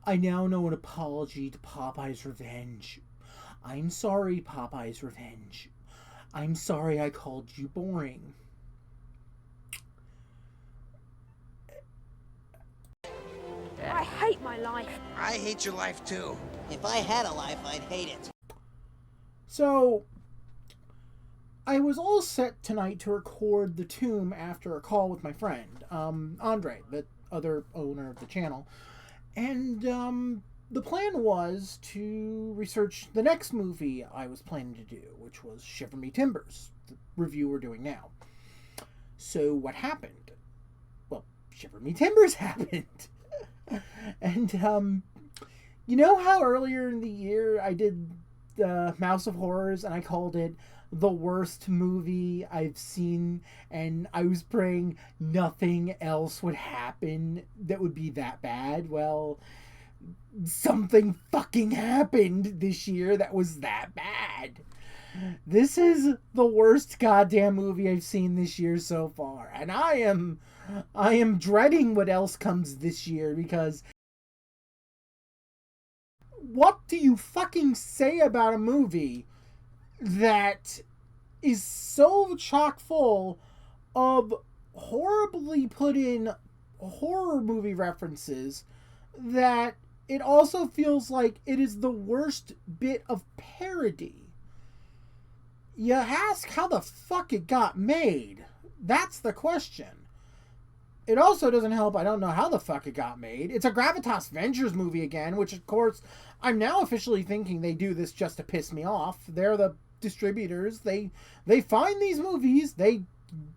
I now know an apology to Popeye's Revenge. I'm sorry, Popeye's Revenge. I'm sorry I called you boring. I hate my life. I hate your life too. If I had a life, I'd hate it. So, I was all set tonight to record the tomb after a call with my friend, Andre, the other owner of the channel. And the plan was to research the next movie I was planning to do, which was Shiver Me Timbers, the review we're doing now. So what happened? Well, Shiver Me Timbers happened. And, you know how earlier in the year I did the Mouse of Horrors and I called it the worst movie I've seen, and I was praying nothing else would happen that would be that bad? Well, something fucking happened this year that was that bad. This is the worst goddamn movie I've seen this year so far, and I am dreading what else comes this year, because what do you fucking say about a movie that is so chock full of horribly put in horror movie references that it also feels like it is the worst bit of parody? You ask how the fuck it got made. That's the question. It also doesn't help I don't know how the fuck it got made. It's a Gravitas Vengers movie again, which of course I'm now officially thinking they do this just to piss me off. They're the distributors. They find these movies, they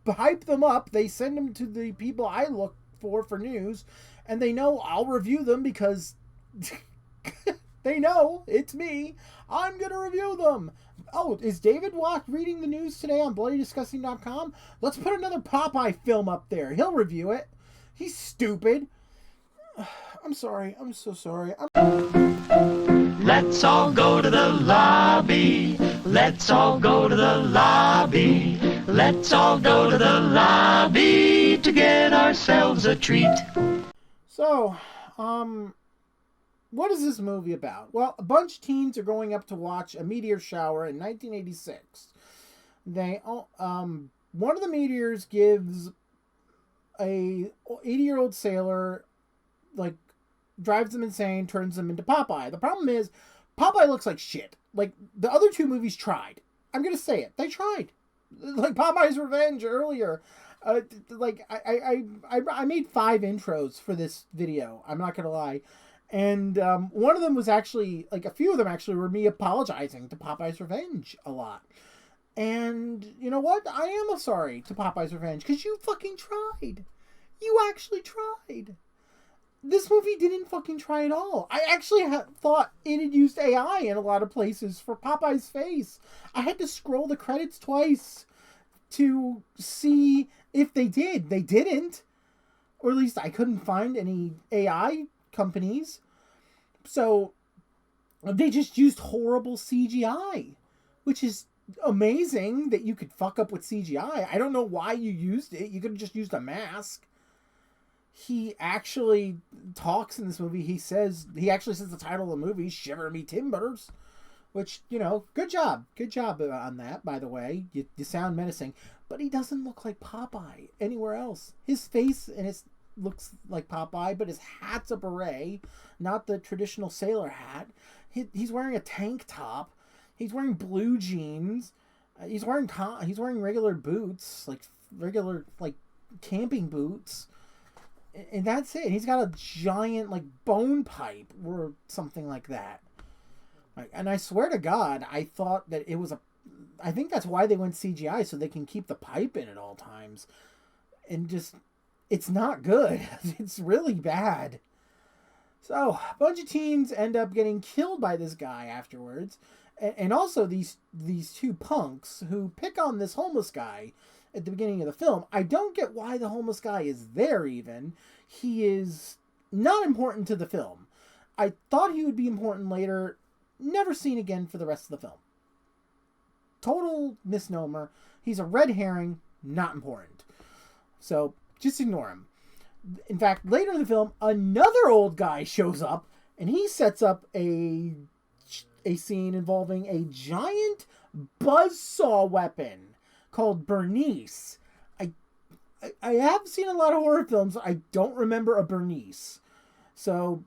hype them up, they send them to the people I look for news, and they know I'll review them because they know it's me. I'm gonna review them. Oh, is David Watt reading the news today on BloodyDisgusting.com? Let's put another Popeye film up there. He'll review it. He's stupid. I'm sorry. I'm so sorry. Let's all go to the lobby. Let's all go to the lobby. Let's all go to the lobby to get ourselves a treat. So, what is this movie about? Well, a bunch of teens are going up to watch a meteor shower in 1986. One of the meteors gives a 80-year-old sailor, like, drives them insane, turns them into Popeye. The problem is, Popeye looks like shit. Like, the other two movies tried. I'm gonna say it. They tried. Like, Popeye's Revenge earlier. I made 5 intros for this video. I'm not gonna lie. And one of them was actually, like, a few of them actually were me apologizing to Popeye's Revenge a lot. And you know what? I am sorry to Popeye's Revenge, because you fucking tried. You actually tried. This movie didn't fucking try at all. I actually thought it had used AI in a lot of places for Popeye's face. I had to scroll the credits twice to see if they did. They didn't. Or at least I couldn't find any AI companies. So they just used horrible CGI, which is amazing that you could fuck up with CGI. I don't know why you used it. You could have just used a mask. He actually talks in this movie. He actually says the title of the movie, Shiver Me Timbers, which, you know, good job on that, by the way. You sound menacing, but he doesn't look like Popeye anywhere else. His face and his looks like Popeye, but his hat's a beret, not the traditional sailor hat. He's wearing a tank top. He's wearing blue jeans. He's wearing regular boots, like regular camping boots. And that's it. He's got a giant bone pipe or something like that. And I swear to God, I thought that it was I think that's why they went CGI, so they can keep the pipe in at all times. And just, it's not good. It's really bad. So, a bunch of teens end up getting killed by this guy afterwards. And also these two punks who pick on this homeless guy at the beginning of the film. I don't get why the homeless guy is there even. He is not important to the film. I thought he would be important later. Never seen again for the rest of the film. Total misnomer. He's a red herring, not important. So, just ignore him. In fact, later in the film, another old guy shows up and he sets up a scene involving a giant buzzsaw weapon called Bernice. I have seen a lot of horror films. I don't remember a Bernice. So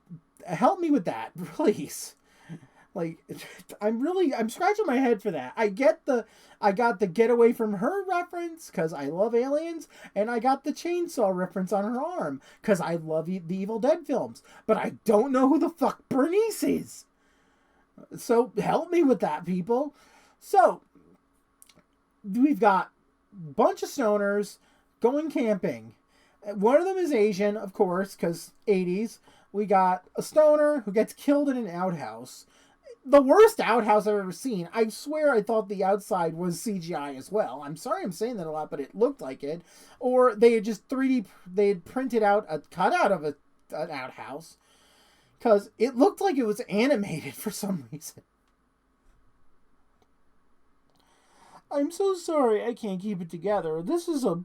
help me with that, please. Like, I'm scratching my head for that. I got the get away from her reference because I love aliens, and I got the chainsaw reference on her arm because I love the Evil Dead films. But I don't know who the fuck Bernice is. So help me with that, people. So we've got a bunch of stoners going camping. One of them is Asian, of course, because 80s. We got a stoner who gets killed in an outhouse. The worst outhouse I've ever seen. I swear I thought the outside was CGI as well. I'm sorry I'm saying that a lot, but it looked like it. Or they had just they had printed out a cutout of an outhouse. Because it looked like it was animated for some reason. I'm so sorry I can't keep it together. This is the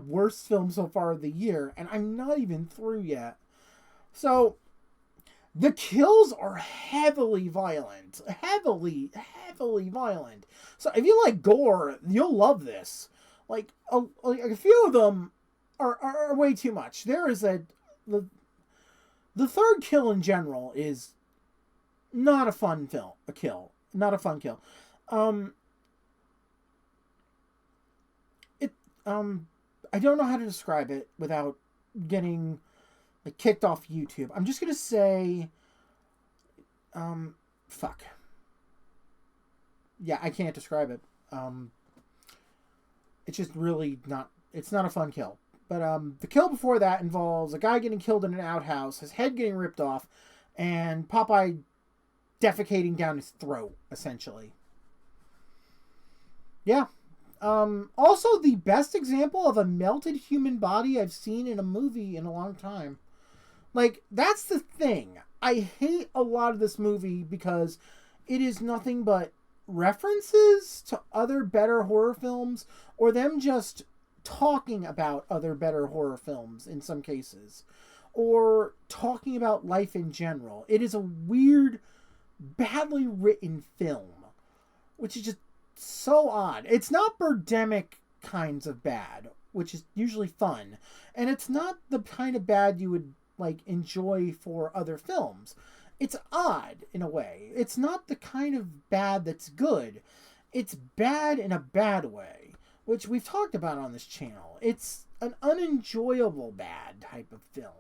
worst film so far of the year, and I'm not even through yet. So, the kills are heavily violent. Heavily violent. So, if you like gore, you'll love this. Like a few of them are way too much. There is the third kill in general is not a fun kill. Not a fun kill. I don't know how to describe it without getting like kicked off YouTube. I'm just gonna say, fuck. Yeah, I can't describe it. It's just really not. It's not a fun kill. But the kill before that involves a guy getting killed in an outhouse, his head getting ripped off, and Popeye defecating down his throat, essentially. Yeah. Also, the best example of a melted human body I've seen in a movie in a long time. Like, that's the thing. I hate a lot of this movie because it is nothing but references to other better horror films, or them just talking about other better horror films in some cases, or talking about life in general. It is a weird, badly written film, which is just so odd. It's not Birdemic kinds of bad, which is usually fun, and it's not the kind of bad you would like enjoy for other films. It's odd in a way. It's not the kind of bad that's good. It's bad in a bad way, which we've talked about on this channel. It's an unenjoyable bad type of film.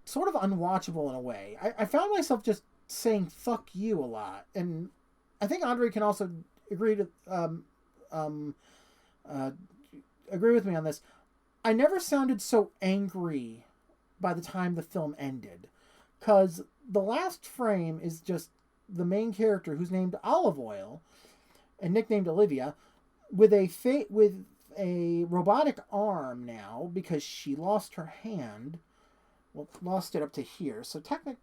Sort of unwatchable in a way. I found myself just saying fuck you a lot, and I think Andre can also agree with me on this. I never sounded so angry by the time the film ended, because the last frame is just the main character, who's named Olive Oil and nicknamed Olivia, with a robotic arm now because she lost her hand. Well, lost it up to here. So technically,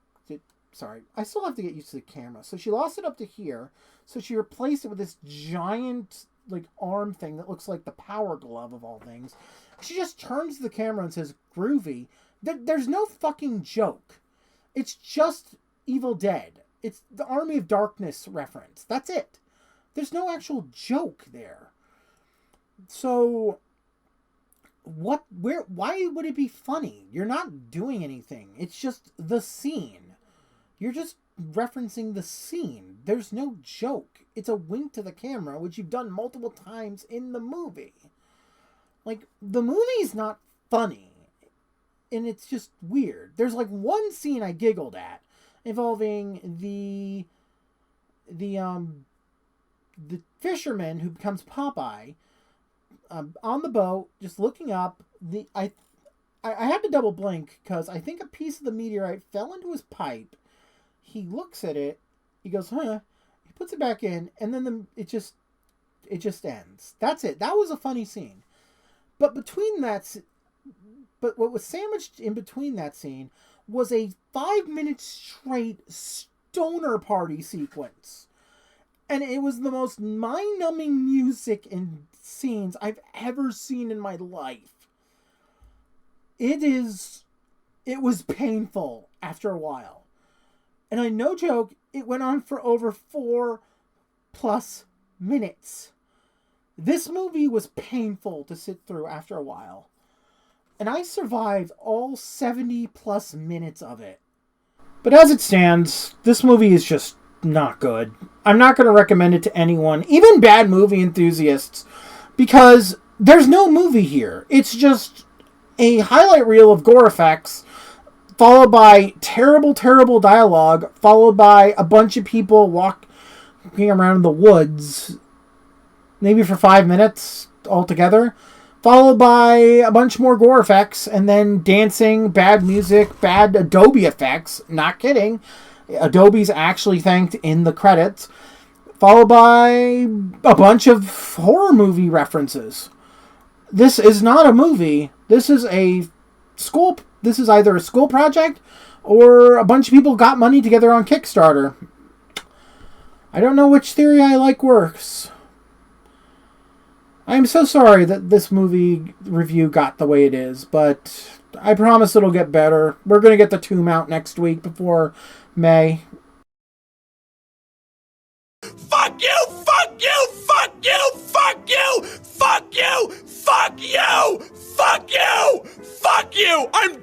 sorry, I still have to get used to the camera. So she lost it up to here. So she replaced it with this giant like arm thing that looks like the Power Glove of all things. She just turns to the camera and says, "Groovy." There's no fucking joke. It's just Evil Dead. It's the Army of Darkness reference. That's it. There's no actual joke there. So why would it be funny? You're not doing anything. It's just the scene. You're just referencing the scene. There's no joke. It's a wink to the camera, which you've done multiple times in the movie. Like, the movie's not funny, and it's just weird. There's like one scene I giggled at involving the fisherman who becomes Popeye on the boat, just looking up. I had to double blink because I think a piece of the meteorite fell into his pipe. He looks at it. He goes, "Huh?" He puts it back in, and then it just ends. That's it. That was a funny scene. But what was sandwiched in between that scene was a 5-minute straight stoner party sequence. And it was the most mind-numbing music and scenes I've ever seen in my life. It It was painful after a while. And I no joke, it went on for over 4+ minutes. This movie was painful to sit through after a while. And I survived all 70+ minutes of it. But as it stands, this movie is just not good. I'm not going to recommend it to anyone, even bad movie enthusiasts, because there's no movie here. It's just a highlight reel of gore effects, followed by terrible, terrible dialogue, followed by a bunch of people walking around the woods, maybe for 5 minutes altogether, followed by a bunch more gore effects, and then dancing, bad music, bad Adobe effects. Not kidding. Adobe's actually thanked in the credits, followed by a bunch of horror movie references. This is not a movie. This is either a school project or a bunch of people got money together on Kickstarter. I don't know which theory I like worse. I am so sorry that this movie review got the way it is, but I promise it'll get better. We're going to get the Tomb out next week before May. Fuck you! Fuck you! Fuck you! Fuck you! Fuck you! Fuck you! Fuck you! Fuck you! I'm